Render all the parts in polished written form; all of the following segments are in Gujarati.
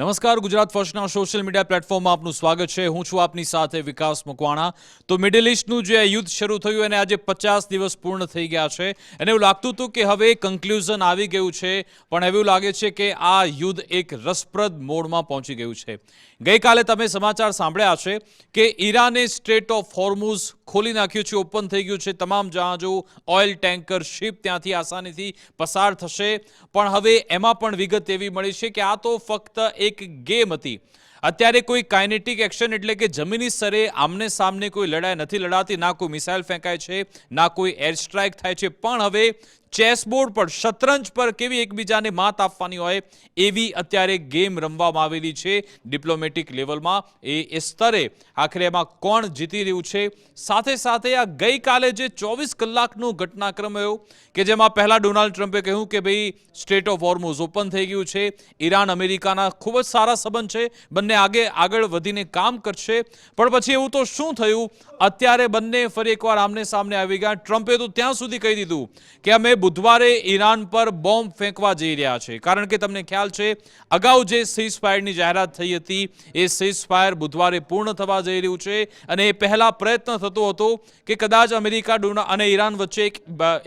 નમસ્કાર, ગુજરાત ફર્સ્ટના સોશિયલ મીડિયા પ્લેટફોર્મમાં આપનું સ્વાગત છે. હું છું આપની સાથે વિકાસ મકવાણા. તો મિડલ ઇસ્ટનું જે યુદ્ધ શરૂ થયું અને આજે 50 દિવસ પૂર્ણ થઈ ગયા છે અને એવું લાગતું હતું કે હવે કન્ક્લુઝન આવી ગયું છે, પણ એવું લાગે છે કે આ યુદ્ધ એક રસપ્રદ મોડમાં પહોંચી ગયું છે. ગઈકાલે તમે સમાચાર સાંભળ્યા છે કે ઈરાને સ્ટ્રેટ ઓફ હોર્મુઝ ખોલી નાખ્યું છે, ઓપન થઈ ગયું છે. તમામ જહાજો, ઓઇલ ટેન્કર, શિપ ત્યાંથી આસાનીથી પસાર થશે. પણ હવે એમાં પણ વિગત એવી મળી છે કે આ તો ફક્ત એક ગેમ હતી. અત્યારે કોઈ કાઇનેટિક એક્શન એટલે કે જમીની સ્તરે આમને સામને કોઈ લડાઈ નથી લડાતી, ના કોઈ મિસાઇલ ફેંકાય છે, ના કોઈ એર સ્ટ્રાઇક થાય છે. પણ હવે ચેસબોર્ડ પર, શતરંજ પર કેવી એકબીજાને માત આપવાની હોય એવી અત્યારે ગેમ રમવામાં આવેલી છે ડિપ્લોમેટિક લેવલમાં. એ સ્તરે આખરે એમાં કોણ જીતી રહ્યું છે. સાથે સાથે આ ગઈકાલે જે 24 કલાકનો ઘટનાક્રમ રહ્યો કે જેમાં પહેલા ડોનાલ્ડ ટ્રમ્પે કહ્યું કે ભાઈ સ્ટ્રેટ ઓફ હોર્મુઝ ઓપન થઈ ગયું છે, ઈરાન અમેરિકાના ખૂબ જ સારા સંબંધ છે, બંને આગળ વધીને કામ કરશે. પણ પછી એવું તો શું થયું, અત્યારે બંને ફરી એકવાર આમને સામને આવી ગયા. ટ્રમ્પે તો ત્યાં સુધી કહી દીધું કે અમે બુધવારે ઈરાન પર બોમ્બ ફેંકવા જઈ રહ્યા છે. કારણ કે તમને ખ્યાલ છે અગાઉ જે સીઝ ફાયરની જાહેરાત થઈ હતી એ સીઝ ફાયર બુધવારે પૂર્ણ થવા જઈ રહ્યું છે અને એ પહેલા પ્રયત્ન થતો હતો કે કદાચ અમેરિકા અને ઈરાન વચ્ચે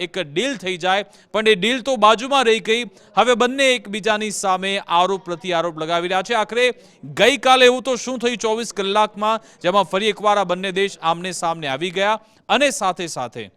એક ડીલ થઈ જાય, પણ એ ડીલ તો બાજુમાં રહી ગઈ. હવે બંને એકબીજાની સામે આરોપ પ્રત્યારોપ લગાવી રહ્યા છે. આખરે ગઈકાલે એવું તો શું થયું 24 કલાકમાં, જેમાં ફરી એકવાર આ બંને દેશ આમને સામને આવી ગયા. અને સાથે સાથે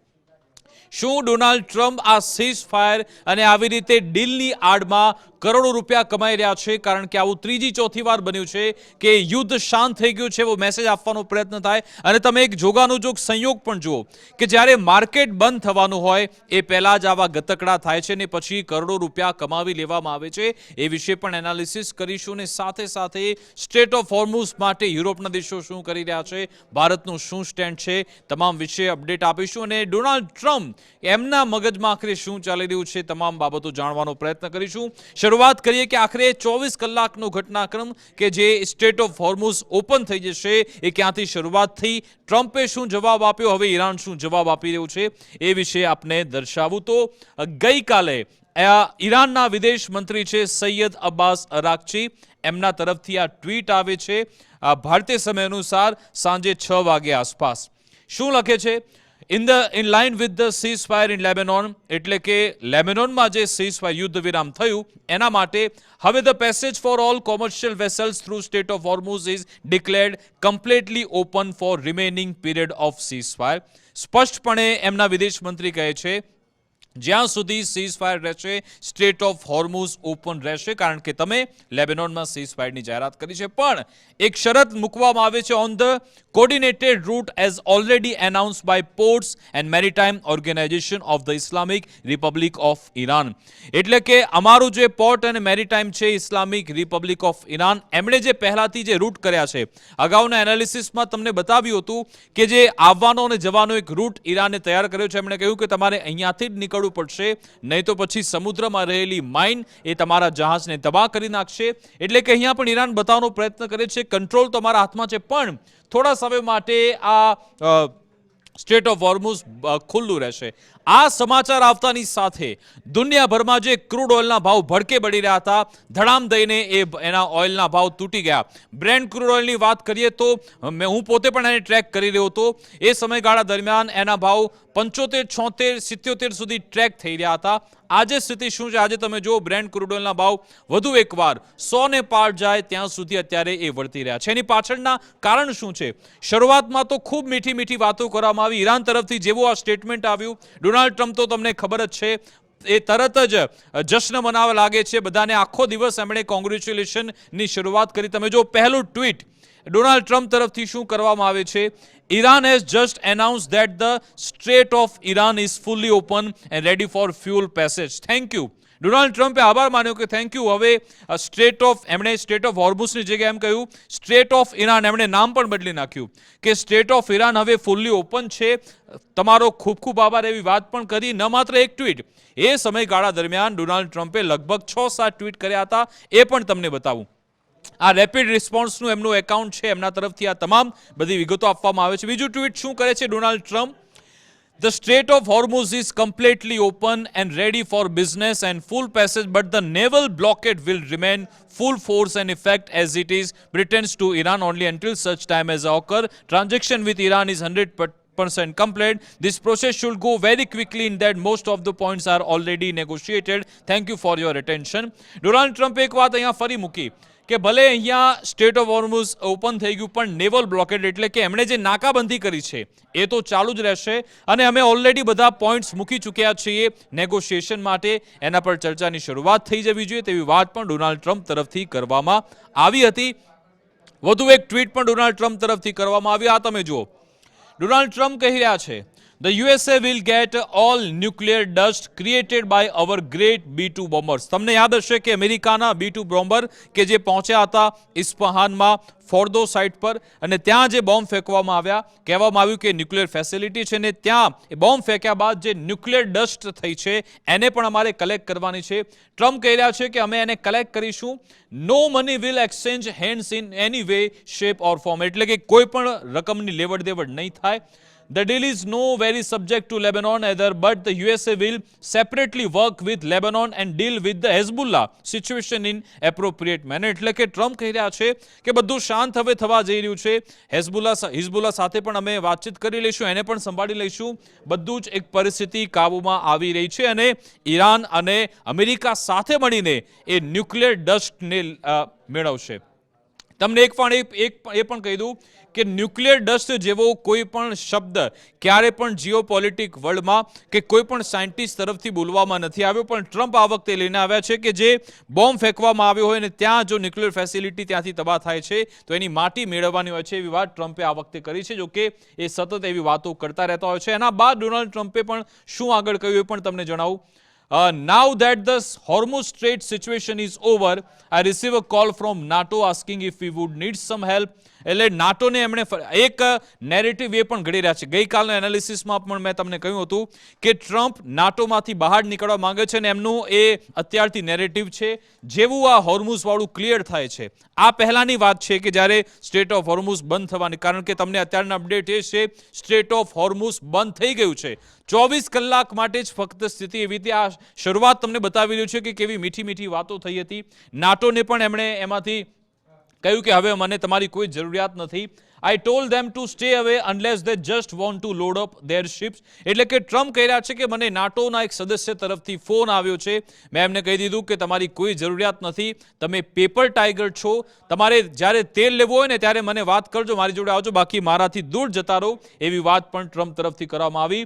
શું ડોનાલ્ડ ટ્રમ્પ આ સીઝ ફાયર અને આવી રીતે ડીલની આડમાં કરોડો રૂપિયા કમાઈ રહ્યા છે? કારણ કે આવું ત્રીજી ચોથી વાર બન્યું છે કે યુદ્ધ શાંત થઈ ગયું છે એવો મેસેજ આપવાનો પ્રયત્ન થાય. અને તમે એક જોગાનુજોગ સંયોગ પણ જુઓ કે જ્યારે માર્કેટ બંધ થવાનું હોય એ પહેલા જ આવા ગતકડા થાય છે ને પછી કરોડો રૂપિયા કમાવી લેવામાં આવે છે. એ વિશે પણ એનાલિસિસ કરીશું ને સાથે સાથે સ્ટ્રેટ ઓફ હોર્મુઝ માટે યુરોપના દેશો શું કરી રહ્યા છે, ભારતનું શું સ્ટેન્ડ છે, તમામ વિશે અપડેટ આપીશું. અને ડોનાલ્ડ ટ્રમ્પ એમના મગજમાં આખરે શું ચાલી રહ્યું છે, તમામ બાબતો જાણવાનો પ્રયત્ન કરીશું. શરૂઆત કરીએ કે આખરે 24 કલાકનો ઘટનાક્રમ કે જે સ્ટ્રેટ ઓફ હોર્મુઝ ઓપન થઈ જશે એ ક્યાંથી શરૂઆત થઈ, ટ્રમ્પે શું જવાબ આપ્યો, હવે ઈરાન શું જવાબ આપી રહ્યું છે એ વિશે આપને દર્શાવું. તો ગઈકાલે ઈરાનના વિદેશ મંત્રી છે સૈયદ અબ્બાસ અરાકચી, એમના તરફથી આ ટ્વીટ આવે છે ભારતીય સમય અનુસાર સાંજે 6 વાગે આસપાસ. શું લખે છે? in line with the ceasefire in Lebanon, એટલે કે લેબેનોનમાં જે ceasefire યુદ્ધ વિરામ થયું એના માટે હવે the passage for all commercial vessels through Strait of Hormuz is declared completely open for remaining period of ceasefire. સ્પષ્ટપણે એમના વિદેશ મંત્રી કહે છે જ્યાં સુધી સીઝ ફાયર રહેશે સ્ટ્રેટ ઓફ હોર્મુઝ ઓપન રહેશે, કારણ કે તમે લેબેનોનમાં સીઝ ફાયરની જાહેરાત કરી છે. પણ એક શરત મૂકવામાં આવે છે on the coordinated route as already announce by ports and maritime organisation of the Islamic Republic of Iran. એટલે કે અમારું જે પોર્ટ અને મેરીટાઈમ છે ઇસ્લામિક રિપબ્લિક ઓફ ઈરાન, એમણે જે પહેલાથી જે રૂટ કર્યા છે, અગાઉના એનાલિસિસમાં તમને બતાવ્યું હતું કે જે આવવાનો અને જવાનો એક રૂટ ઈરાને તૈયાર કર્યો છે. એમણે કહ્યું કે તમારે અહીંયાથી જ નીકળવું પડશે, નહીં તો પછી સમુદ્રમાં રહેલી માઇન એ તમારા જહાજને તબાહ કરી નાખશે. એટલે કે અહીંયા પણ ઈરાન બતાવવાનો પ્રયત્ન કરે છે કંટ્રોલ તમારા હાથમાં છે, પણ થોડા સમય માટે આ સ્ટ્રેટ ઓફ હોર્મુઝ ખુલ્લું રહેશે. આ સમાચાર આવતાની સાથે દુનિયાભરમાં જે ક્રૂડ ઓઇલના ભાવ ભડકે બળી રહ્યા હતા, ધડામ દઈને એના ઓઇલના ભાવ તૂટી ગયા. બ્રેન્ટ ક્રૂડ ઓઇલની વાત કરીએ તો હું પોતે પણ એને ટ્રેક કરી રહ્યો હતો. એ સમયગાળા દરમિયાન એના ભાવ 75, 76, 77 સુધી ટ્રેક થઈ રહ્યા હતા. આજે સ્થિતિ શું છે? આજે તમે જો બ્રેન્ટ ક્રૂડ ઓઇલના ભાવ વધુ એકવાર 100 ને પાર જાય ત્યાં સુધી અત્યારે એ વળતી રહ્યા છે. એની પાછળના કારણ શું છે? શરૂઆતમાં તો ખૂબ મીઠી મીઠી વાતો કરવામાં આવી. ઈરાન તરફથી જેવું આ સ્ટેટમેન્ટ આવ્યું, ડોનાલ્ડ ટ્રમ્પ તો તમને ખબર જ છે એ તરત જ જશ્ન મનાવવા લાગે છે. બધાને આખો દિવસ એમણે કોંગ્રેચ્યુલેશનની શરૂઆત કરી. તમે જો પહેલું ટ્વીટ ડોનાલ્ડ ટ્રમ્પ તરફથી શું કરવામાં આવે છે? Iran has just announced that the Strait of Iran is fully open and ready for fuel passage. Thank you. Donald ટ્રમ્પે આભાર માન્યો કે થેન્ક યુ. હવે એમણે સ્ટ્રેટ ઓફ હોર્મુઝની જગ્યાએ એમ કહ્યું સ્ટ્રેટ ઓફ ઈરાન, એમણે નામ પણ બદલી નાખ્યું કે સ્ટ્રેટ ઓફ ઈરાન હવે ફુલ્લી ઓપન છે. તમારો ખૂબ ખૂબ આભાર એવી વાત પણ કરી. ન માત્ર એક ટ્વીટ, એ સમયગાળા દરમિયાન ડોનાલ્ડ ટ્રમ્પે લગભગ 6-7 ટ્વીટ કર્યા હતા, એ પણ તમને બતાવું. આ રેપિડ રિસ્પોન્સનું એમનું એકાઉન્ટ છે, એમના તરફથી આ તમામ બધી વિગતો આપવામાં આવે છે. બીજું ટ્વીટ શું કરે છે Donald Trump? The Strait of Hormuz is completely open and ready for business and full passage, but the naval blockade will remain full force and effect as it is Britain's to Iran only until such time as occur. Transaction with Iran is 100% complete. This process should go very quickly in that most of the points are already negotiated. Thank you for your attention. Donald ટ્રમ્પે એક વાત અહીંયા ફરી મૂકી કે ભલે અહીંયા સ્ટેટ ઓફ હોર્મુઝ ઓપન થઈ ગયું પણ નેવલ બ્લોકેડ એટલે કે એમણે જે નાકાબંધી કરી છે એ તો ચાલુ જ રહેશે અને અમે ઓલરેડી બધા પોઈન્ટ્સ મૂકી ચૂક્યા છીએ નેગોશિએશન માટે એના પર ચર્ચાની શરૂઆત થઈ જવી જોઈએ તેવી વાત પણ ડોનાલ્ડ ટ્રમ્પ તરફથી કરવામાં આવી હતી વધુ એક ટ્વીટ પણ ડોનાલ્ડ ટ્રમ્પ તરફથી કરવામાં આવી આ તમે જુઓ ડોનાલ્ડ ટ્રમ્પ કહી રહ્યા છે The USA will get all nuclear dust created by our great B-2 bombers. તમને યાદ હશે કે અમેરિકાના B-2 બોમ્બર કે જે પહોંચ્યા હતા ઇસ્ફહાનમાં ફોર્દો સાઇટ પર અને ત્યાં જે બોમ્બ ફેંકવામાં આવ્યા કહેવામાં આવ્યું કે ન્યુક્લિયર ફેસિલિટી છે ને ત્યાં એ બોમ્બ ફેંક્યા બાદ જે ન્યુક્લિયર ડસ્ટ થઈ છે એને પણ અમારે કલેક્ટ કરવાની છે ટ્રમ્પ કહી રહ્યા છે કે અમે એને કલેક્ટ કરીશું no money will exchange hands in any way shape or form એટલે કે કોઈ પણ રકમની લેવડ દેવડ નહીં થાય The deal is no very subject to Lebanon either, but the USA will separately work with Lebanon and deal with the Hezbollah situation in appropriate manner. એટલે કે ટ્રમ્પ કહી રહ્યા છે કે બધું શાંત હવે થવા જઈ રહ્યું છે હિઝબુલ્લા સાથે પણ અમે વાતચીત કરી લઈશું એને પણ સંભાળી લઈશું બધું જ એક પરિસ્થિતિ કાબૂમાં આવી રહી છે અને ઈરાન અને અમેરિકા સાથે મળીને એ ન્યુક્લિયર ડસ્ટને મેળવશે તમને એક પણ કહી દઉં કે ન્યુક્લિયર ડસ્ટ જેવો કોઈ પણ શબ્દ ક્યારે પણ જીઓપોલિટિક વર્લ્ડમાં કે કોઈ પણ સાયન્ટિસ્ટ તરફથી બોલવામાં નથી આવ્યો પણ ટ્રમ્પ આ વખતે લઈને આવ્યા છે કે જે બોમ્બ ફેંકવામાં આવ્યો હોય અને ત્યાં જો ન્યુક્લિયર ફેસિલિટી ત્યાંથી તબાહ થાય છે તો એની માટી મેળવવાની હોય છે એવી વાત ટ્રમ્પે આ વખતે કરી છે જો કે એ સતત એવી વાતો કરતા રહેતા હોય છે એના બાદ ડોનાલ્ડ ટ્રમ્પે પણ શું આગળ કહ્યું એ પણ તમને જણાવું Now that the Hormuz Strait situation is over, I receive a call from NATO asking if we would need some help. એટલે નાટોને એમણે એક નેરેટિવ એ પણ ઘડી રહ્યા છે ગઈકાલના એનાલિસિસમાં પણ મેં તમને કહ્યું હતું કે ટ્રમ્પ નાટોમાંથી બહાર નીકળવા માંગે છે અને એમનું એ અત્યારથી નેરેટિવ છે જેવું આ હોર્મુઝવાળું ક્લિયર થાય છે આ પહેલાંની વાત છે કે જ્યારે સ્ટ્રેટ ઓફ હોર્મુઝ બંધ થવાની કારણ કે તમને અત્યારના અપડેટ એ છે સ્ટ્રેટ ઓફ હોર્મુઝ બંધ થઈ ગયું છે 24 કલાક માટે જ ફક્ત સ્થિતિ એવી હતી આ શરૂઆત તમને બતાવી રહ્યું છે કે કેવી મીઠી મીઠી વાતો થઈ હતી નાટોને પણ એમણે એમાંથી કહ્યું કે હવે મને તમારી કોઈ જરૂરિયાત નથી I told them to stay away unless they just want to load up their ships. એટલે કે ટ્રમ્પ કહી રહ્યા છે કે મને નાટોના એક સદસ્ય તરફથી ફોન આવ્યો છે મેં એમને કહી દીધું કે તમારી કોઈ જરૂરિયાત નથી તમે પેપર ટાઈગર છો તમારે જ્યારે તેલ લેવું હોય ને ત્યારે મને વાત કરજો મારી જોડે આવજો બાકી મારાથી દૂર જતા રહો એવી વાત પણ ટ્રમ્પ તરફથી કરવામાં આવી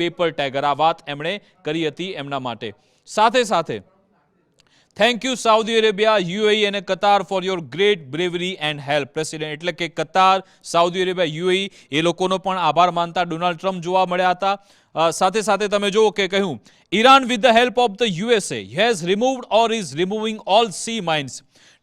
પેપર ટાઈગર આ વાત એમણે કરી હતી એમના માટે સાથે સાથે Thank you, Saudi Arabia, UAE and Qatar for your great bravery and help. President એટલે કે કતાર, સાઉદી અરેબિયા, UAE એ લોકોનો પણ આભાર માનતા ડોનાલ્ડ ટ્રમ્પ જોવા મળ્યા હતા સાથે સાથે તમે જુઓ કે કહ્યું Iran with the help of the USA has removed or is removing all sea mines.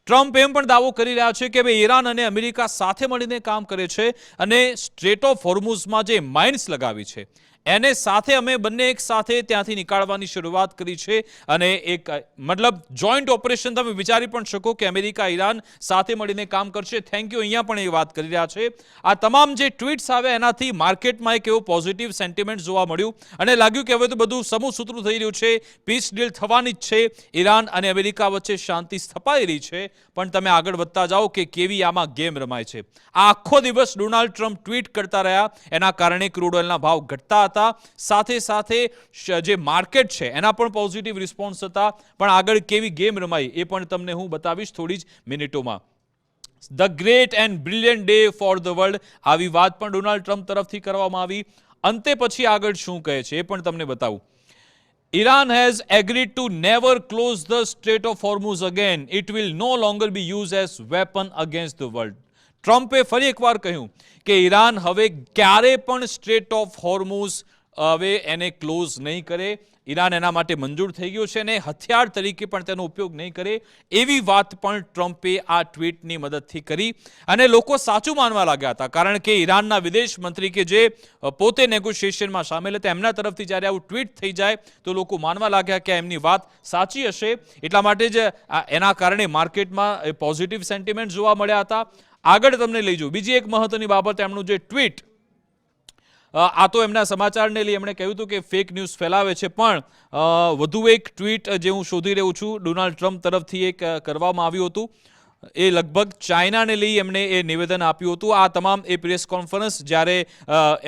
Trump એમ પણ દાવો કરી રહ્યા છે કે ઈરાન અને અમેરિકા સાથે મળીને કામ કરે છે અને સ્ટ્રેટ ઓફ હોર્મુઝમાં જે માઇન્સ લગાવી છે એને સાથે અમે બંને એક સાથે ત્યાંથી નીકાળવાની શરૂઆત કરી છે અને એક મતલબ જોઈન્ટ ઓપરેશન તમે વિચારી પણ શકો કે અમેરિકા ઈરાન સાથે મળીને કામ કરશે થેન્ક યુ અહીંયા પણ એ વાત કરી રહ્યા છે આ તમામ જે ટ્વીટ્સ આવે એનાથી માર્કેટમાં એક એવો પોઝિટિવ સેન્ટિમેન્ટ જોવા મળ્યું અને લાગ્યું કે હવે તો બધું સમૂહસૂત્રું થઈ રહ્યું છે પીસ ડીલ થવાની જ છે ઈરાન અને અમેરિકા વચ્ચે શાંતિ સ્થપાઈ રહી છે પણ તમે આગળ વધતા જાઓ કે કેવી આમાં ગેમ રમાય છે આ આખો દિવસ ડોનાલ્ડ ટ્રમ્પ ટ્વીટ કરતા રહ્યા એના કારણે ક્રૂડ ઓઇલના ભાવ ઘટતા હતા સાથે સાથે જે માર્કેટ છે એના પણ પોઝિટિવ રિસ્પોન્સ હતા પણ આગળ કેવી ગેમ રમાઈ એ પણ તમને હું બતાવીશ થોડી જ મિનિટોમાં the great and brilliant day for the world આવી વાત પણ ડોનાલ્ડ ટ્રમ્પ તરફથી કરવામાં આવી અંતે પછી આગળ શું કહે છે એ પણ તમને બતાવું Iran has agreed to never close the Strait of Hormuz again. It will no longer be used as weapon against the world. ટ્રમ્પે ફરી એકવાર કહ્યું કે ઈરાન હવે ક્યારે પણ સ્ટ્રેટ ઓફ હોર્મુઝ હવે એને ક્લોઝ નહીં કરે ઈરાન એના માટે મંજૂર થઈ ગયું છે અને હથિયાર તરીકે પણ તેનો ઉપયોગ નહીં કરે એવી વાત પણ ટ્રમ્પે આ ટ્વીટની મદદથી કરી અને લોકો સાચું માનવા લાગ્યા હતા કારણ કે ઈરાનના વિદેશ મંત્રી કે જે પોતે નેગોશિએશનમાં સામેલ હતા એમના તરફથી જ્યારે આવું ટ્વીટ થઈ જાય તો લોકો માનવા લાગ્યા કે એમની વાત સાચી હશે એટલા માટે જ એના કારણે માર્કેટમાં પોઝિટિવ સેન્ટિમેન્ટ જોવા મળ્યા હતા આગળ તમને લઈ જાઉં બીજી એક મહત્વની બાબત એમનું જે ટ્વીટ આ તો એમના સમાચારને લઈ એમણે કહ્યું હતું કે ફેક ન્યૂઝ ફેલાવે છે, પણ વધુ એક ટ્વીટ જે હું શોધી રહ્યો છું ડોનાલ્ડ ટ્રમ્પ તરફથી એક કરવામાં આવ્યું હતું. એ લગભગ ચાઇનાને લઈ એમણે એ નિવેદન આપ્યું હતું. આ તમામ એ પ્રેસ કોન્ફરન્સ જ્યારે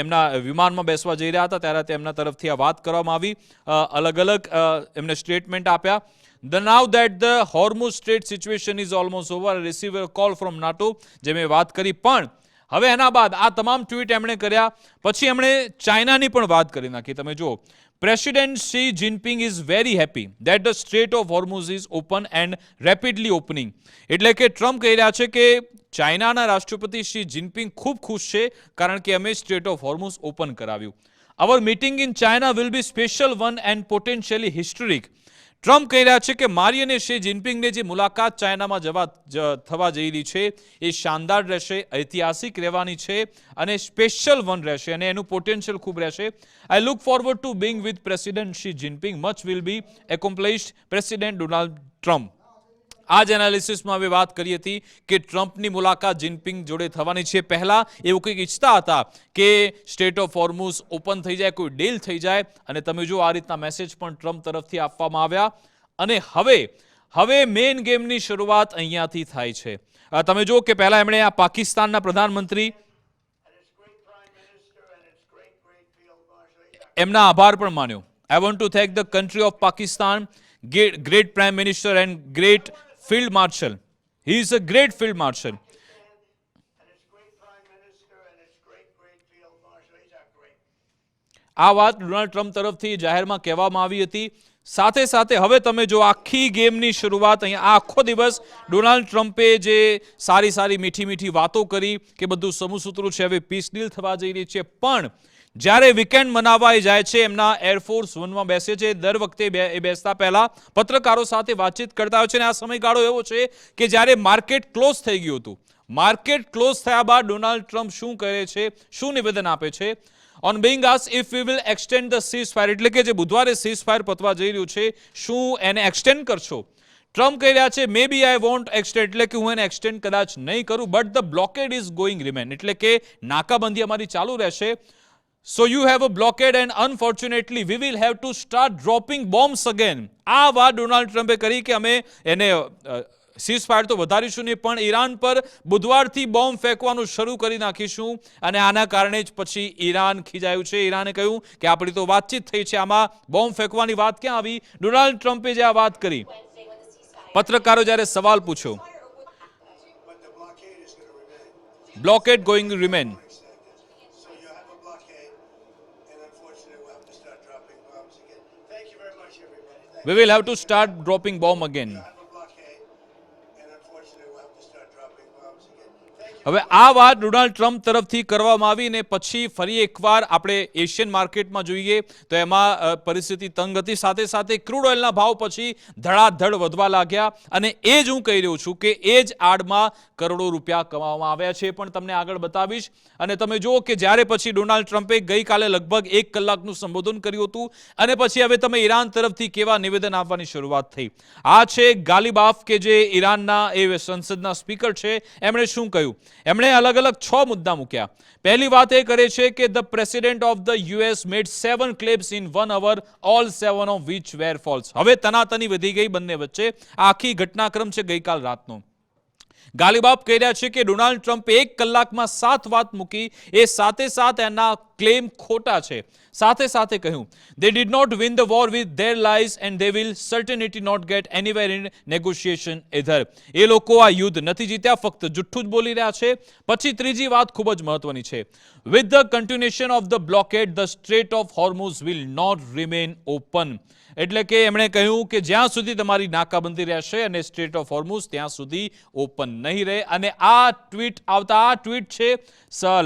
એમના વિમાનમાં બેસવા જઈ રહ્યા હતા ત્યારે તેમના તરફથી આ વાત કરવામાં આવી. અલગ અલગ એમને સ્ટેટમેન્ટ આપ્યા. Now that the Hormuz Strait situation is almost over, I receive a call from NATO, જે મેં વાત કરી. પણ હવે એના બાદ આ તમામ ટ્વીટ એમણે કર્યા પછી એમણે ચાઇનાની પણ વાત કરી નાખી. તમે જુઓ, President Xi Jinping is very happy that the Strait of Hormuz is open and rapidly opening. એટલે કે ટ્રમ્પ કહી રહ્યા છે કે ચાઇનાના રાષ્ટ્રપતિ શી જિનપિંગ ખૂબ ખુશ છે કારણ કે અમે સ્ટ્રેટ ઓફ હોર્મુઝ ઓપન કરાવ્યું. Our meeting in China will be special one and potentially historic. Trump કહી રહ્યા છે કે મારી અને શી જિનપિંગને જે મુલાકાત ચાઇનામાં થવા જઈ રહી છે એ શાનદાર રહેશે, ઐતિહાસિક રહેવાની છે અને સ્પેશિયલ વન રહેશે અને એનું પોટેન્શિયલ ખૂબ રહેશે. I look forward to being with president Xi Jinping. Much will be accomplished president Donald Trump. આ જ એનાલિસિસમાં હવે વાત કરી હતી કે ટ્રમ્પની મુલાકાત જિનપિંગ જોડે થવાની છે. પહેલા એવું કંઈક ઈચ્છતા હતા કે સ્ટેટ ઓફ હોર્મુઝ ઓપન થઈ જાય, કોઈ ડીલ થઈ જાય, અને તમે જો આ રીતના મેસેજ પણ ટ્રમ્પ તરફથી આપવામાં આવ્યા. અને હવે મેઇન ગેમની શરૂઆત અહીંયાથી થાય છે. તમે જો કે પહેલા એમણે આ પાકિસ્તાનના પ્રધાનમંત્રી એમના આભાર પણ માન્યો. I want to thank the country of Pakistan, great prime minister and great field marshal. He is a great field marshal. આ વાત ડોનાલ્ડ ટ્રમ્પ તરફથી જાહેરમાં કહેવામાં આવી હતી. સાથે સાથે હવે તમે જો આખી ગેમની શરૂઆત અહીંયા આખો દિવસ ડોનાલ્ડ ટ્રમ્પે જે સારી મીઠી વાતો કરી કે બધું સમૂહસૂત્રું છે, હવે પીસ ડીલ થવા જઈ રહી છે. પણ જ્યારે વીકેન્ડ મનાવાઈ જાય છે, એમના એરફોર્સ વનમાં બેસે છે, દર વખતે એ બેસતા પહેલા પત્રકારો સાથે વાતચીત કરતા હોય છે. અને આ સમયગાળો એવો છે કે જ્યારે માર્કેટ ક્લોઝ થઈ ગયું હતું. માર્કેટ ક્લોઝ થયા બાદ ડોનાલ્ડ ટ્રમ્પ શું કરે છે, શું નિવેદન આપે છે? On being asked if we will extend the ceasefire, એટલે કે જે બુધવારે ceasefire પતવા જઈ રહ્યું છે, શું એને એક્સટેન્ડ કરશો? ટ્રમ્પ કહી રહ્યા છે મે બી આઈ વોન્ટ એક્સટેન્ડ, એટલે કે હું એને એક્સટેન્ડ કદાચ નહીં કરું, but the blockade is going remain, એટલે કે નાકાબંધી અમારી ચાલુ રહેશે. So you have a blockade and unfortunately we will have to start dropping bombs again. આ વાત ડોનાલ્ડ ટ્રમ્પે કરી કે અમે એને સીઝફાયર તો વધારીશું નહીં, પણ ઈરાન પર બુધવારથી બોમ્બ ફેંકવાનું શરૂ કરી નાખીશું. અને આના કારણે જ પછી ઈરાન ખીજાયું છે. ઈરાને કહ્યું કે આપણી તો વાતચીત થઈ છે, આમાં બોમ્બ ફેંકવાની વાત ક્યાં આવી? ડોનાલ્ડ ટ્રમ્પે જે આ વાત કરી, પત્રકારો જ્યારે સવાલ પૂછ્યો, blockade going remain. We will have to start dropping bomb again. હવે આ વાત ડોનાલ્ડ ટ્રમ્પ તરફથી કરવામાં આવી ને પછી ફરી એકવાર આપણે એશિયન માર્કેટમાં જોઈએ તો એમાં પરિસ્થિતિ તંગ હતી. સાથે સાથે ક્રૂડ ઓઇલના ભાવ પછી ધડાધડ વધવા લાગ્યા. અને એ જ હું કહી રહ્યો છું કે એ જ આડમાં કરોડો રૂપિયા કમાવામાં આવ્યા છે, પણ તમને આગળ બતાવીશ. અને તમે જુઓ કે જ્યારે પછી ડોનાલ્ડ ટ્રમ્પે ગઈકાલે લગભગ 1 કલાકનું સંબોધન કર્યું હતું અને પછી હવે તમે ઈરાન તરફથી કેવા નિવેદન આપવાની શરૂઆત થઈ. આ છે ગાલિબાફ કે જે ઈરાનના એ સંસદના સ્પીકર છે. એમણે શું કહ્યું? એમણે અલગ અલગ 6 મુદ્દા મૂક્યા. પહેલી વાત એ કરે છે કે the president of the US made 7 claims in 1 hour, all 7 of which were false. હવે તનાતની વધી ગઈ બંને વચ્ચે. આખી ઘટનાક્રમ છે ગઈકાલ રાતનો. ગાલિબાફ કહી રહ્યા છે કે ડોનાલ્ડ ટ્રમ્પે 1 કલાકમાં 7 વાત મૂકી, એ સાથે એના ક્લેમ ખોટા છે. સાથે કહ્યું they did not win the war with their lies and they will certainly not get anywhere in negotiation either. એ લોકો આ યુદ્ધ નથી જીત્યા, ફક્ત જુઠ્ઠું જ બોલી રહ્યા છે. પછી ત્રીજી વાત ખૂબ જ મહત્વની છે. with the continuation of the blockade the Strait of Hormuz will not remain open. એટલે કે એમણે કહ્યું કે જ્યાં સુધી તમારી નાકાબંધી રહેશે અને સ્ટ્રેટ ઓફ હોર્મુઝ ત્યાં સુધી ઓપન નહીં રહે. અને આ ટ્વીટ છે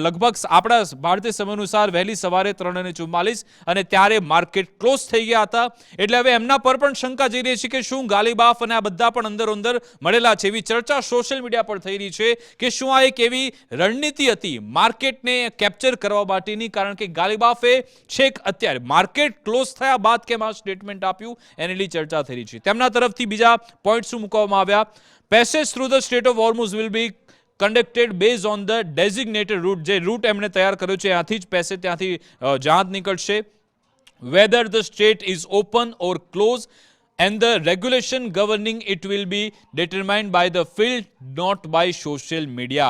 લગભગ આપણા ભારતીય સમય અનુસાર વહેલી સવારે 3:44 અને ત્યારે માર્કેટ ક્લોઝ થઈ ગયા હતા. એટલે હવે એમના પર પણ શંકા જઈ રહી છે કે શું ગાલિબાફ અને આ બધા પણ અંદર મળેલા છે. એવી ચર્ચા સોશિયલ મીડિયા પર થઈ રહી છે કે શું આ એક એવી રણનીતિ હતી માર્કેટને કેપ્ચર કરવા માટેની, કારણ કે ગાલિબાફે છેક અત્યારે માર્કેટ ક્લોઝ થયા બાદ કેમ આ સ્ટેટમેન્ટ આપ્યું એની લઈ ચર્ચા થઈ રહી છે. તેમના તરફથી બીજા પોઈન્ટ શું મૂકવામાં આવ્યા? Passage through the strait of Hormuz will be conducted based on the designated route. જે રૂટ એમણે તૈયાર કર્યો છે ત્યાંથી જ પેસે ત્યાંથી જહાજ નીકળશે. Whether the strait is open or closed, and the regulation governing it will be determined by the field, not by social media.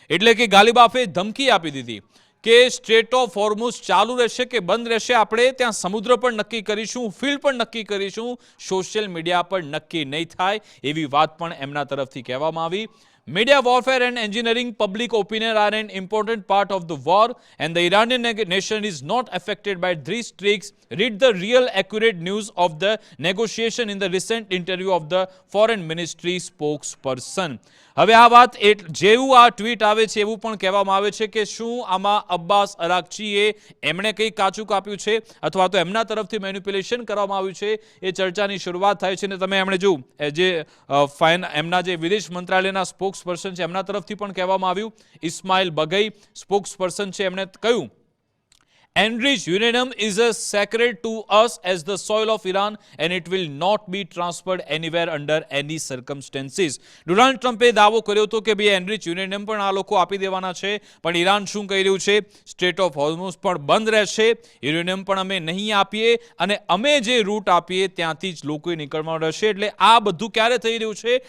એટલે કે ગાલિબાફે ધમકી આપી દીધી કે સ્ટ્રેટ ઓફ હોર્મુઝ ચાલુ રહેશે કે બંધ રહેશે, આપણે ત્યાં સમુદ્ર પણ નક્કી કરીશું, ફિલ્ડ પણ નક્કી કરીશું, સોશિયલ મીડિયા પર નક્કી નહીં થાય, એવી વાત પણ એમના તરફથી કહેવામાં આવી. Media warfare and engineering public opinion are an important part of the war, and the Iranian nation is not affected by these tricks. Read the real accurate news of the negotiation in the recent interview of the foreign ministry spokesperson. હવે આ વાત જેવું આ ટ્વીટ આવે છે એવું પણ કહેવામાં આવે છે કે શું આમાં અબ્બાસ અરાકચીએ એમણે કંઈ કાચું કાપ્યું છે અથવા તો એમના તરફથી મેનિપ્યુલેશન કરવામાં આવ્યું છે, એ ચર્ચાની શરૂઆત થાય છે. અને તમે એમણે જોયું જે એમના જે વિદેશ મંત્રાલયના સ્પોક્સપર્સન છે એમના તરફથી પણ કહેવામાં આવ્યું, ઇસ્માઇલ બગઈ સ્પોક્સપર્સન છે, એમણે કહ્યું enriched uranium is as sacred to us as the soil of Iran, and it will not be transferred anywhere under any circumstances. Donald ટ્રમ્પે દાવો કર્યો હતો કે ભાઈ એનરિચ યુરેનિયમ પણ આ લોકો આપી દેવાના છે, પણ ઈરાન શું કહી રહ્યું છે, સ્ટ્રેટ ઓફ હોર્મુઝ પણ બંધ રહેશે, યુરેનિયમ પણ અમે નહીં આપીએ અને અમે જે રૂટ આપીએ ત્યાંથી જ લોકોએ નીકળવાનું રહેશે. એટલે આ બધું ક્યારે થઈ રહ્યું છે,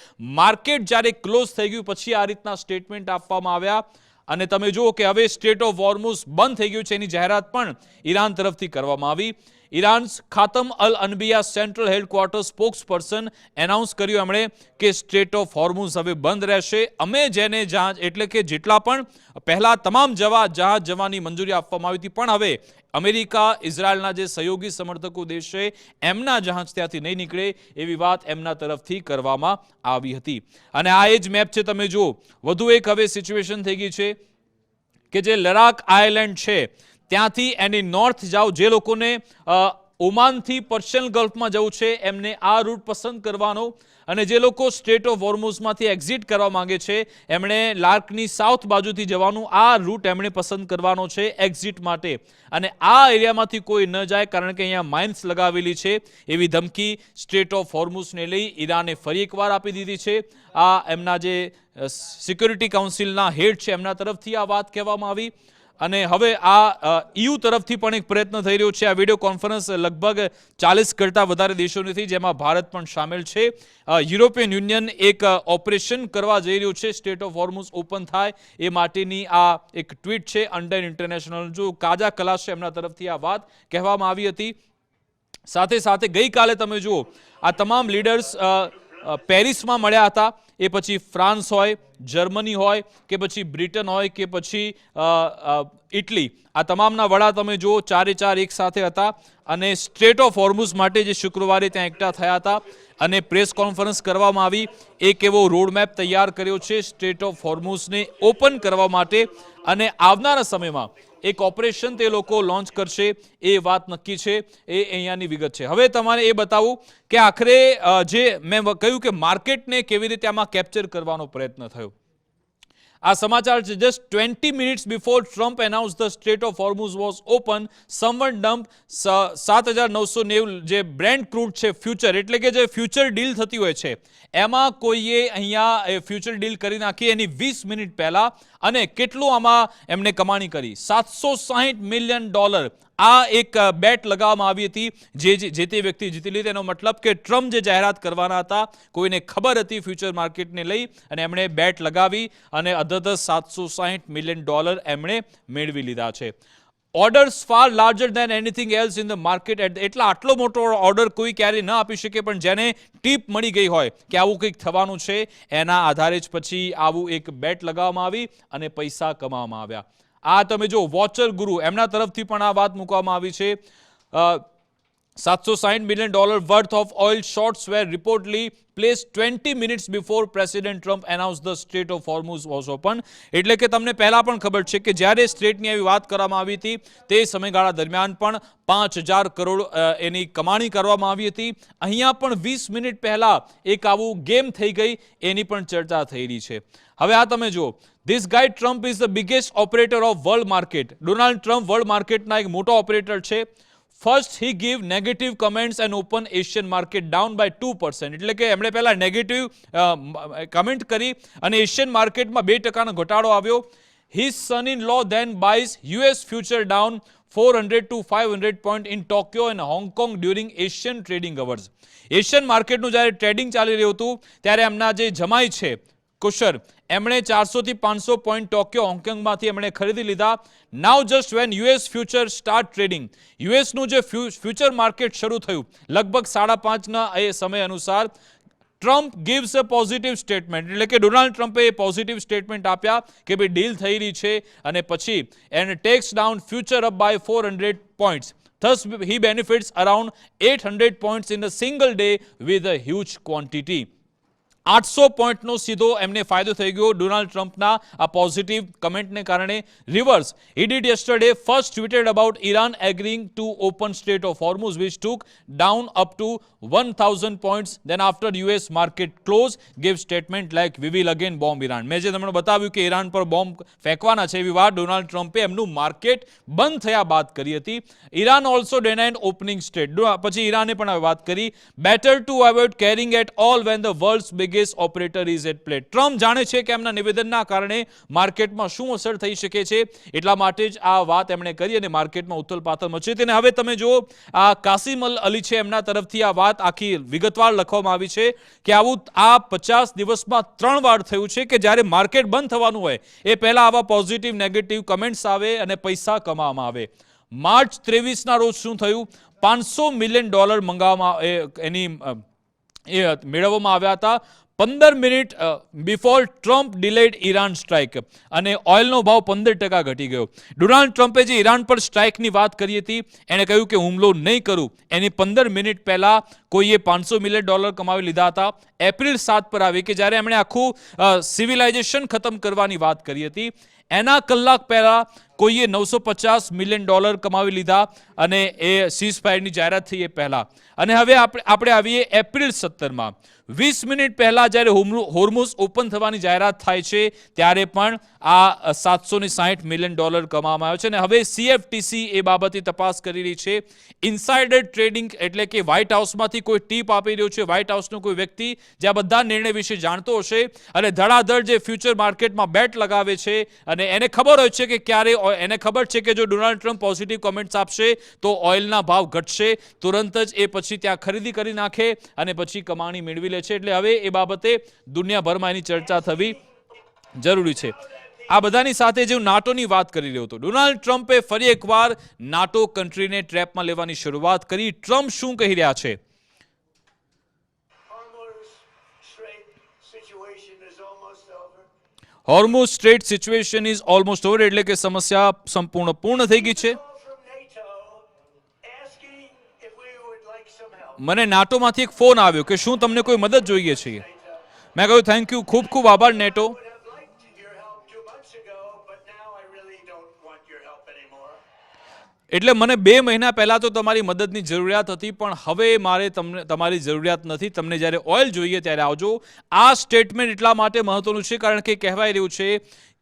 માર્કેટ જ્યારે ક્લોઝ થઈ ગયું પછી આ રીતના સ્ટેટમેન્ટ આપવામાં આવ્યા. અને તમે જુઓ કે હવે સ્ટેટ ઓફ હોર્મુઝ બંધ થઈ ગયું છે, એની જાહેરાત પણ ઈરાન તરફથી કરવામાં આવી. ઈરાન ખાતમ અલ અનબિયા સેન્ટ્રલ હેડક્વાર્ટર સ્પોક્સપર્સન એનાઉન્સ કર્યું એમણે કે સ્ટ્રેટ ઓફ હોર્મુઝ હવે બંધ રહેશે. અમે જેને જહાજ એટલે કે જેટલા પણ પહેલા તમામ જહાજ જવાની મંજૂરી આપવામાં આવી હતી, પણ હવે અમેરિકા ઇઝરાયલના જે સહયોગી સમર્થકો દેશ છે એમના જહાજ ત્યાંથી નહીં નીકળે એવી વાત એમના તરફથી કરવામાં આવી હતી. અને આ એ જ મેપ છે, તમે જુઓ વધુ એક હવે સિચ્યુએશન થઈ ગઈ છે કે જે લડાખ આઇલેન્ડ છે ત્યાંથી એની નોર્થ જાઓ, જે લોકોને ઓમાનથી પર્શિયન ગલ્ફમાં જવું છે એમને આ રૂટ પસંદ કરવાનો, અને જે લોકો સ્ટ્રેટ ઓફ હોર્મુઝમાંથી એક્ઝિટ કરવા માંગે છે એમણે લાર્કની સાઉથ બાજુથી જવાનું આ રૂટ એમણે પસંદ કરવાનો છે એક્ઝિટ માટે. અને આ એરિયામાંથી કોઈ ન જાય કારણ કે અહીંયા માઇન્સ લગાવેલી છે એવી ધમકી સ્ટ્રેટ ઓફ હોર્મુઝને લઈ ઈરાને ફરી એકવાર આપી દીધી છે. આ એમના જે સિક્યોરિટી કાઉન્સિલના હેડ છે એમના તરફથી આ વાત કહેવામાં આવી. અને હવે આ EU તરફથી પણ એક પ્રયત્ન થઈ રહ્યો છે. આ વિડીયો કોન્ફરન્સ લગભગ 40 કરતાં વધારે દેશોની થઈ, જેમાં ભારત પણ સામેલ છે. યુરોપિયન યુનિયન એક ઓપરેશન કરવા જઈ રહ્યું છે સ્ટેટ ઓફ હોર્મુઝ ઓપન થાય એ માટેની. આ એક ટ્વીટ છે અંડર ઇન્ટરનેશનલ જો કાજા કલાશ છે એમના તરફથી આ વાત કહેવામાં આવી હતી. સાથે સાથે ગઈકાલે તમે જુઓ આ તમામ લીડર્સ પેરિસમાં મળ્યા હતા. એ પછી ફ્રાન્સ હોય, જર્મની હોય કે પછી બ્રિટન હોય કે પછી ઇટલી, આ તમામના વડા તમે જુઓ ચારે ચાર એક સાથે હતા અને સ્ટ્રેટ ઓફ હોર્મુઝ માટે જે શુક્રવારે ત્યાં એકઠા થયા હતા અને પ્રેસ કોન્ફરન્સ કરવામાં આવી. એક એવો રોડમેપ તૈયાર કર્યો છે સ્ટ્રેટ ઓફ હોર્મુઝને ઓપન કરવા માટે, અને આવનારા સમયમાં એક ઓપરેશન તે લોકો લોન્ચ કરશે એ વાત નક્કી છે. એ અહીંયાની વિગત છે. હવે તમારે એ બતાવું કે આખરે જે મેં કહ્યું કે માર્કેટને કેવી રીતે આમાં કેપ્ચર કરવાનો પ્રયત્ન થયો. આ સમાચાર છે just 20 minutes before Trump announced the Strait of Hormuz was open, someone dumped 7,990 જે બ્રેન્ટ ક્રૂડ છે ફ્યુચર, એટલે કે જે ફ્યુચર ડીલ થતી હોય છે એમાં કોઈએ અહીંયા ફ્યુચર ડીલ કરી નાખી એની 20 મિનિટ પહેલા. અને કેટલું આમાં એમને કમાણી કરી, $760 million. આ એક બેટ લગાવવામાં આવી હતી જે તે વ્યક્તિ જીતી લીધી. એનો મતલબ કે ટ્રમ્પ જે જાહેરાત કરવાના હતા કોઈને ખબર હતી ફ્યુચર માર્કેટને લઈ અને એમણે બેટ લગાવી અને અધધ $760 million એમણે મેળવી લીધા છે. Orders far larger then anything else in the market. એટલા આટલો મોટો ઓર્ડર કોઈ ક્યારેય ન આપી શકે, પણ જેને ટીપ મળી ગઈ હોય કે આવું કંઈક થવાનું છે એના આધારે જ પછી આવું એક બેટ લગાવવામાં આવી અને પૈસા કમાવામાં આવ્યા. આ તમે જો વોચર ગુરુ એમના તરફથી પણ આ વાત મૂકવામાં આવી છે. $760 million worth of oil shorts were reportedly placed 20 minutes before President Trump announced the Strait of Hormuz was open. એટલે કે તમને પહેલા પણ ખબર છે કે જ્યારે સ્ટ્રેટની આવી વાત કરવામાં આવી હતી તે સમયગાળા દરમિયાન પણ 5,000 કરોડ એની કમાણી કરવામાં આવી હતી. અહીંયા પણ 20 મિનિટ પહેલા એક આવું ગેમ થઈ ગઈ એની પણ ચર્ચા થઈ રહી છે. હવે આ તમે જુઓ, This guy Trump is the biggest operator of world market. Donald Trump world માર્કેટના એક મોટો ઓપરેટર છે. First he give negative comments and open Asian market down by 2%. એટલે કે એમણે પહેલા નેગેટિવ કમેન્ટ કરી અને એશિયન માર્કેટમાં 2%નો ઘટાડો આવ્યો. His son-in-law then buys US future down 400 to 500 point in Tokyo and Hong Kong during Asian trading hours. Asian માર્કેટનું જ્યારે ટ્રેડિંગ ચાલી રહ્યું હતું ત્યારે એમના જે જમાઈ છે કુશર, એમણે 400 થી 500 પોઈન્ટ ટોક્યો હોંગકોંગમાંથી એમણે ખરીદી લીધા. Now just when US future start trading, યુએસનું જે ફ્યુચર માર્કેટ શરૂ થયું લગભગ 5:30ના એ સમય અનુસાર, ટ્રમ્પ ગિવ્સ અ પોઝિટિવ સ્ટેટમેન્ટ. એટલે કે ડોનાલ્ડ ટ્રમ્પે એ પોઝિટિવ સ્ટેટમેન્ટ આપ્યા કે ભાઈ ડીલ થઈ રહી છે અને પછી એને takes Dow future up by 400 points. Thus, he benefits around 800 points in a single day with a huge quantity. 800 પોઈન્ટનો સીધો એમને ફાયદો થઈ ગયો ડોનાલ્ડ ટ્રમ્પના આ પોઝિટિવ કમેન્ટને કારણે. Reverse, he did yesterday first tweeted about Iran agreeing to open Strait of Hormuz, which took down up to 1000 points. Then after US market close, gave statement like we will again bomb Iran. મેં જે તમને બતાવ્યું કે ઈરાન પર બોમ્બ ફેંકવાના છે એવી વાત ડોનાલ્ડ ટ્રમ્પે એમનું માર્કેટ બંધ થયા બાદ કરી હતી. Iran also denied opening state. પછી ઈરાને પણ વાત કરી, better to avoid carrying at all when the world's biggest operator is at play. Trump જાણે છે કે એમના નિવેદનના કારણે માર્કેટમાં શું અસર થઈ શકે છે, એટલા માટે જ આ વાત એમણે કરી અને માર્કેટમાં ઉથલપાથલ મચી હતી. અને હવે તમે જુઓ, આ કાસિમ અલી છે એમના તરફથી આ વાત આખી વિગતવાર લખવામાં આવી છે કે આવું આ 50 દિવસમાં 3 વાર થયું છે કે જ્યારે માર્કેટ બંધ થવાનું હોય એ પહેલા આવા પોઝિટિવ નેગેટિવ કમેન્ટ્સ આવે અને પૈસા કમાવામાં આવે. માર્ચ 23ના રોજ શું થયું, $500 મિલિયન મંગાવવામાં મેળવવામાં આવ્યા હતા 15 minute before Trump delayed Iran strike, અને ઓઇલનો ભાવ 15% ઘટી ગયો. ડોનાલ્ડ ટ્રમ્પે જે ઈરાન પર સ્ટ્રાઇકની વાત કરી હતી, એણે કહ્યું કે હુમલો નહીં કરું એની 15 મિનિટ પહેલા કોઈએ $500 મિલિયન કમાવી લીધા હતા. એપ્રિલ 7 પર આવી કે જ્યારે એમણે આખું સિવિલાઇઝેશન ખતમ કરવાની વાત કરી હતી, એના કલાક પહેલા કોઈએ $950 મિલિયન કમાવી લીધા અને એ સીઝફાયરની જાહેરાત થઈ એ પહેલા. અને હવે આપણે આવીએ એપ્રિલ 17માં, 20 મિનિટ પહેલા જ્યારે હોર્મુઝ ઓપન થવાની જાહેરાત થાય છે ત્યારે પણ આ $760 મિલિયન કમાવામાં આવ્યો છે. અને હવે CFTC એ બાબતે તપાસ કરી રહી છે. ઇનસાઇડર ટ્રેડિંગ એટલે કે વ્હાઇટ હાઉસમાંથી કોઈ ટીપ આપી રહ્યો છે, વ્હાઇટ હાઉસનો કોઈ વ્યક્તિ જે આ બધા નિર્ણય વિશે જાણતો હશે અને ધડાધડ જે ફ્યુચર માર્કેટમાં બેટ લગાવે છે, અને એને ખબર હોય છે કે ક્યારે, એને ખબર છે કે જો ડોનાલ્ડ ટ્રમ્પ પોઝિટિવ કમેન્ટ્સ આપશે તો ઓઇલના ભાવ ઘટશે, તુરંત જ એ પછી ત્યાં ખરીદી કરી નાખે અને પછી કમાણી મેળવી લે છે. એટલે હવે એ બાબતે દુનિયાભરમાં એની ચર્ચા થવી જરૂરી છે. આ બધાની સાથે જે હું નાટોની વાત કરી રહ્યો હતો, ડોનાલ્ડ ટ્રમ્પે ફરી એકવાર નાટો કન્ટ્રીને ટ્રેપમાં લેવાની શરૂઆત કરી. ટ્રમ્પ શું કહી રહ્યા છે? Hormuz strait situation is almost over, એટલે કે સમસ્યા સંપૂર્ણ પૂર્ણ થઈ ગઈ છે. મને નાટોમાંથી એક ફોન આવ્યો કે શું તમને કોઈ મદદ જોઈએ છે. મેં કહ્યું થેન્ક યુ, ખૂબ ખૂબ આભાર નેટો. એટલે મને 2 મહિના પહેલા તો તમારી મદદની જરૂરિયાત હતી, પણ હવે મારે તમારી જરૂરિયાત નથી. તમને જ્યારે ઓઇલ જોઈએ ત્યારે આવજો. આ સ્ટેટમેન્ટ એટલા માટે મહત્વનું છે કારણ કે કહેવાય રહ્યું છે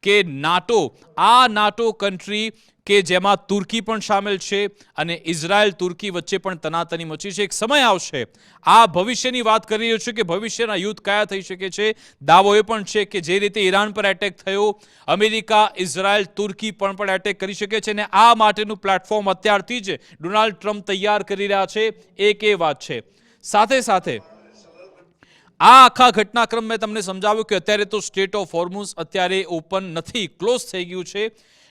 કે નાટો કન્ટ્રી કે જેમાં તુર્કી પણ સામેલ છે અને ઇઝરાયલ તુર્કી વચ્ચે પણ તનાતની મચી છે. એક સમય આવશે, આ ભવિષ્યની વાત કરી રહ્યો છું કે ભવિષ્યના યુદ્ધ કયા થઈ શકે છે. દાવો એ પણ છે કે જે રીતે ઈરાન પર એટેક થયો, અમેરિકા, ઇઝરાયલ, તુર્કી પણ એટેક કરી શકે છે. અને આ માટેનું પ્લેટફોર્મ અત્યારથી જ ડોનાલ્ડ ટ્રમ્પ તૈયાર કરી રહ્યા છે. એક એ વાત છે. સાથે સાથે આ આખા ઘટનાક્રમ મેં તમને સમજાવ્યું કે અત્યારે તો સ્ટ્રેટ ઓફ હોર્મુઝ અત્યારે ઓપન નથી, ક્લોઝ થઈ ગયું છે.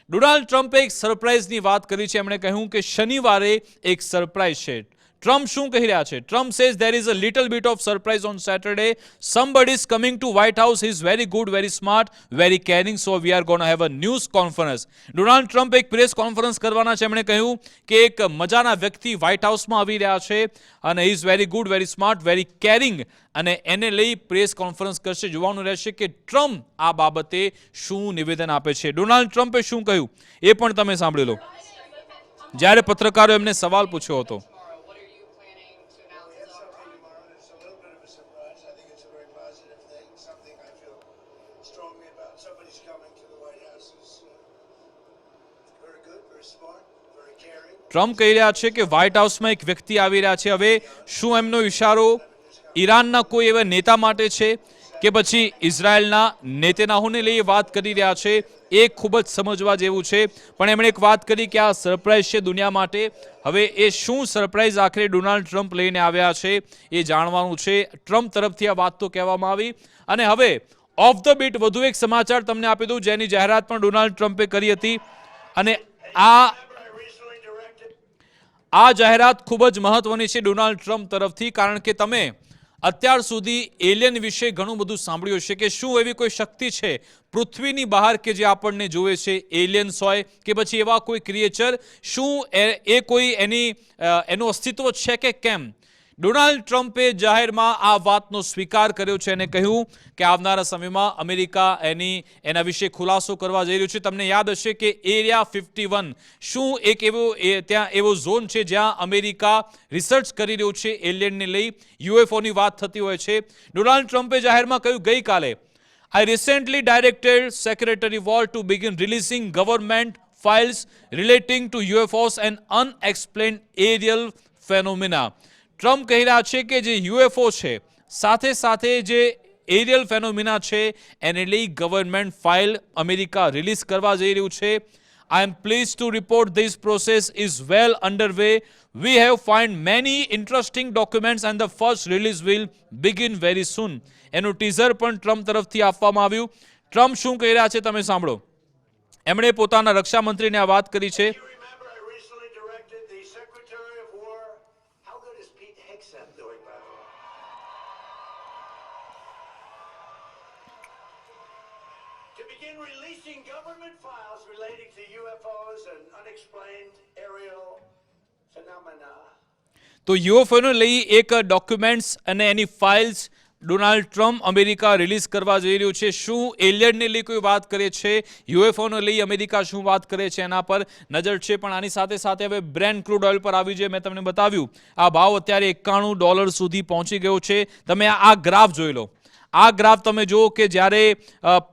ડોનાલ્ડ ટ્રમ્પે એક સરપ્રાઇઝની વાત કરી છે. એમણે કહ્યું કે શનિવારે એક સરપ્રાઇઝ છે. ટ્રમ્પ શું કહી રહ્યા છે? Trump says there is a little bit of surprise on Saturday. Somebody is coming to White House. He is very good, very smart, very caring. So we are going to have a news conference. Donald Trump એક પ્રેસ કોન્ફરન્સ કરવાના છે. એમણે કહ્યું કે એક મજાના વ્યક્તિ વ્હાઇટ હાઉસમાં આવી રહ્યા છે અને he is very good, very smart, very caring, અને એને લઈ પ્રેસ કોન્ફરન્સ કરશે. જોવાનું રહેશે કે ટ્રમ્પ આ બાબતે શું નિવેદન આપે છે. ડોનાલ્ડ ટ્રમ્પે શું કહ્યું એ પણ તમે સાંભળી લો. જ્યારે પત્રકારો એમને સવાલ પૂછ્યો હતો. Somebody's coming to the White House who's very good, very smart, Trump કહી રહ્યા છે કે વ્હાઇટ હાઉસમાં એક વ્યક્તિ આવી રહ્યા છે. હવે શું એમનો ઇશારો ઈરાનના કોઈ એવા નેતા માટે છે કે પછી ઇઝરાયલના નેતન્યાહુને લઈ વાત કરી રહ્યા છે, એ ખૂબ જ સમજવા જેવું છે. પણ એમણે એક વાત કરી કે આ સરપ્રાઇઝ છે દુનિયા માટે. હવે એ શું સરપ્રાઇઝ આખરે ડોનાલ્ડ ટ્રમ્પ લઈને આવ્યા છે એ જાણવાનું છે. ટ્રમ્પ તરફથી આ વાત તો કહેવામાં આવી. અને હવે ઓફ ધ બીટ વધુ એક સમાચાર તમને આપી દઉં, જેની જાહેરાત પણ ડોનાલ્ડ ટ્રમ્પે કરી હતી. અને આ જાહેરાત ખૂબ જ મહત્વની છે ડોનાલ્ડ ટ્રમ્પ તરફથી, કારણ કે તમે અત્યાર સુધી એલિયન વિશે ઘણું બધું સાંભળ્યું હશે કે શું એવી કોઈ શક્તિ છે પૃથ્વીની બહાર કે જે આપણને જોવે છે, એલિયન્સ હોય કે પછી એવા કોઈ ક્રિએચર, શું એ કોઈ એનું અસ્તિત્વ છે કે કેમ? ડોનાલ્ડ ટ્રમ્પે જાહેરમાં આ વાતનો સ્વીકાર કર્યો છે અને કહ્યું કે આવનારા સમયમાં અમેરિકા એના વિશે ખુલાસો કરવા જઈ રહ્યું છે. તમને યાદ હશે કે એરિયા 51 શું એક ત્યાં એવો ઝોન છે જ્યાં અમેરિકા રિસર્ચ કરી રહ્યું છે એલિયનને લઈ, યુએફઓની વાત થતી હોય છે. ડોનાલ્ડ ટ્રમ્પે જાહેરમાં કહ્યું ગઈકાલે, I recently directed Secretary Walt to begin releasing government files relating to UFOs and unexplained aerial phenomena. Trump કહી રહ્યા છે કે જે યુએફઓ છે સાથે સાથે જે એરિયલ ફેનોમિના છે એને લઈ ગવર્મેન્ટ ફાઇલ અમેરિકા રિલીઝ કરવા જઈ રહ્યું છે. I am pleased to report this process is well underway. We have found many interesting documents and the first release will begin very soon. એનું ટીઝર પણ ટ્રમ્પ તરફથી આપવામાં આવ્યું. ટ્રમ્પ શું કહી રહ્યા છે તમે સાંભળો. એમણે પોતાના રક્ષા મંત્રીને આ વાત કરી છે. Releasing government files relating to UFOs and unexplained aerial phenomena. તો યુએફઓને લઈ એક ડોક્યુમેન્ટ્સ અને એની files Donald Trump America release કરવા જઈ રહ્યું છે. શું એલિયનને લઈ કોઈ વાત કરે છે, યુએફઓને લઈ અમેરિકા શું વાત કરે છે એના પર નજર છે. પણ આની સાથે સાથે હવે બ્રેન્ટ ક્રૂડ ઓઇલ પર આવી જાય. મેં તમને બતાવ્યું આ ભાવ અત્યારે $91 સુધી પહોંચી ગયો છે. તમે આ ગ્રાફ જોઈ લો. આ ગ્રાફ તમે જુઓ કે જ્યારે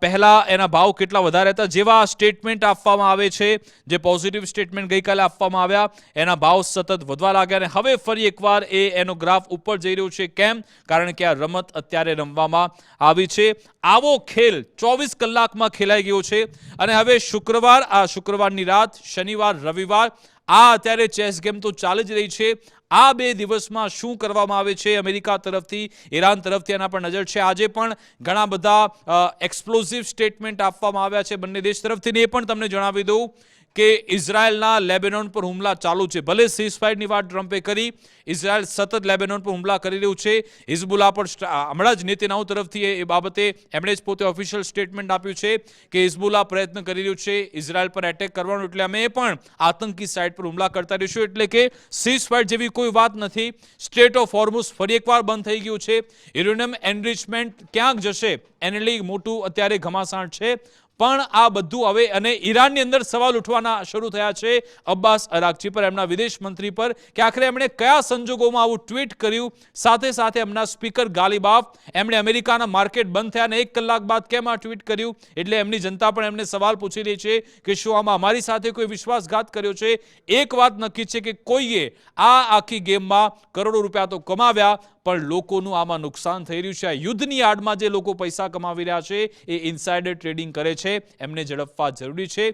પહેલા એના ભાવ કેટલા વધારે હતા, જેવા સ્ટેટમેન્ટ આપવામાં આવે છે, જે પોઝિટિવ સ્ટેટમેન્ટ ગઈકાલે આપવામાં આવ્યા, એના ભાવ સતત વધવા લાગ્યા અને હવે ફરી એકવાર એનો ગ્રાફ ઉપર જઈ રહ્યો છે. કેમ? કારણ કે આ રમત અત્યારે રમવામાં આવી છે. આવો ખેલ 24 કલાકમાં ખેલાઈ ગયો છે. અને હવે શુક્રવારની રાત, શનિવાર, રવિવાર, આ અત્યારે ચેસ ગેમ તો ચાલી જ રહી છે. આ 2 દિવસમાં શું કરવામાં આવે છે અમેરિકા તરફથી, ઈરાન તરફથી, એના પર નજર છે. આજે પણ ઘણા બધા એક્સપ્લોઝિવ સ્ટેટમેન્ટ આપવામાં આવ્યા છે બંને દેશ તરફથી. એ પણ તમને જણાવી દઉં કે ઇઝરાયલના લેબેનોન પર હુમલા ચાલુ છે. ભલે સીઝફાયરની વાત ટ્રમ્પે કરી, ઇઝરાયલ સતત લેબેનોન પર હુમલા કરી રહ્યું છે. હિઝબુલ્લા પર હમણાં જ નેતન્યાહુ તરફથી એ બાબતે એમણે જ પોતે ઓફિશિયલ સ્ટેટમેન્ટ આપ્યું છે કે હિઝબુલ્લા પ્રયત્ન કરી રહ્યું છે ઇઝરાયલ પર એટેક કરવાનું, એટલે અમે પણ આતંકી સાઇટ પર હુમલા કરતા રહીશું. એટલે કે સીઝફાયર જેવી કોઈ વાત નથી. સ્ટ્રેટ ઓફ હોર્મુઝ ફરી એકવાર બંધ થઈ ગયું છે. યુરેનિયમ એનરિચમેન્ટ ક્યાંક જશે એને લઈ મોટું અત્યારે ઘમાસાણ છે. પણ આ બધું હવે અને ઈરાનની અંદર સવાલ ઉઠવાના શરૂ થયા છે અબ્બાસ અરાકચી પર, એમના વિદેશ મંત્રી પર, કે આખરે એમણે કયા સંજોગોમાં આવું ટ્વીટ કર્યું. સાથે સાથે એમના સ્પીકર ગાલિબાફ, એમણે અમેરિકાના માર્કેટ બંધ થયા અને 1 કલાક બાદ કેમ આ ટ્વીટ કર્યું. એટલે એમની જનતા પણ એમને સવાલ પૂછી રહી છે કે શું આમાં અમારી સાથે કોઈ વિશ્વાસઘાત કર્યો છે. એક વાત નક્કી છે કે કોઈએ આ આખી ગેમમાં કરોડો રૂપિયા તો કમાવ્યા, પણ લોકોનું આમાં નુકસાન થઈ રહ્યું છે. આ યુદ્ધની આડમાં જે લોકો પૈસા કમાવી રહ્યા છે એ ઇનસાઇડર ટ્રેડિંગ કરે છે, એમને ઝડપવા જરૂરી છે.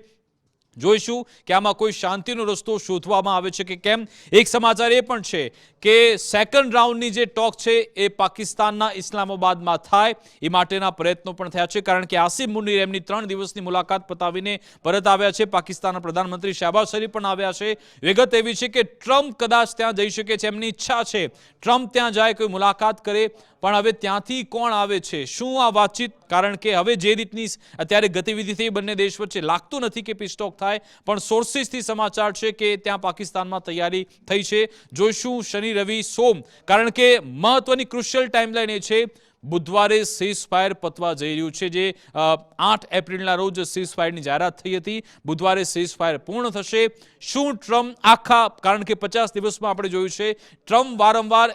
જોઈશું કે આમાં કોઈ શાંતિનો રસ્તો શોધવામાં આવે છે કે કેમ. એક સમાચાર એ પણ છે કે સેકન્ડ રાઉન્ડની જે ટોક છે એ પાકિસ્તાનના ઇસ્લામાબાદમાં થાય એ માટેના પ્રયત્નો પણ થયા છે. કારણ કે આસિમ મુનીર એમની 3 દિવસની મુલાકાત પતાવીને પરત આવ્યા છે. પાકિસ્તાનના પ્રધાનમંત્રી શહબાઝ શરીફ પણ આવ્યા છે. વિગત એવી છે કે ટ્રમ્પ કદાચ ત્યાં જઈ શકે છે, એમની ઈચ્છા છે ટ્રમ્પ ત્યાં જાય, કોઈ મુલાકાત કરે. પણ હવે ત્યાંથી કોણ આવે છે, શું આ વાતચીત, કારણ કે હવે જે રીતની અત્યારે ગતિવિધિ થઈ બંને દેશ વચ્ચે, લાગતું નથી કે પીસટોક થાય. પણ સોર્સિસથી સમાચાર છે કે ત્યાં પાકિસ્તાનમાં તૈયારી થઈ છે. જોઈશું શનિ, રવિ, સોમ, કારણ કે મહત્વની ક્રુશિયલ ટાઈમલાઈન એ છે બુધવારે સીઝફાયર પતવા જઈ રહ્યું છે. જે 8 એપ્રિલના રોજ સીઝફાયરની જાહેરાત થઈ હતી, બુધવારે સીઝફાયર પૂર્ણ થશે. શું ટ્રમ્પ કારણ કે 50 દિવસમાં આપણે જોયું છે ટ્રમ્પ વારંવાર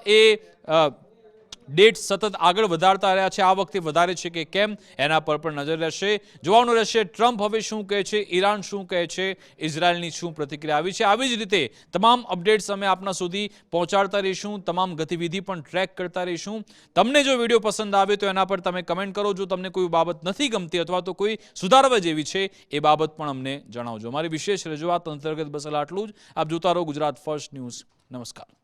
ડેટ સતત આગળ વધારતા રહ્યા છે, આ વખતે વધારે છે કે કેમ એના પર પણ નજર રહેશે. જોવાનું રહેશે ટ્રમ્પ હવે શું કહે છે, ઈરાન શું કહે છે, ઇઝરાયલની શું પ્રતિક્રિયા આવી છે. આવી જ રીતે તમામ અપડેટ્સ અમે આપના સુધી પહોંચાડતા રહીશું, તમામ ગતિવિધિ પણ ટ્રેક કરતા રહીશું. તમને જો વિડીયો પસંદ આવે તો એના પર તમે કમેન્ટ કરો. જો તમને કોઈ બાબત નથી ગમતી અથવા તો કોઈ સુધારવા જેવી છે એ બાબત પણ અમને જણાવજો. મારી વિશેષ રજૂઆત અંતર્ગત બસ આટલું જ. આપ જોતા રહો ગુજરાત ફર્સ્ટ ન્યૂઝ. નમસ્કાર.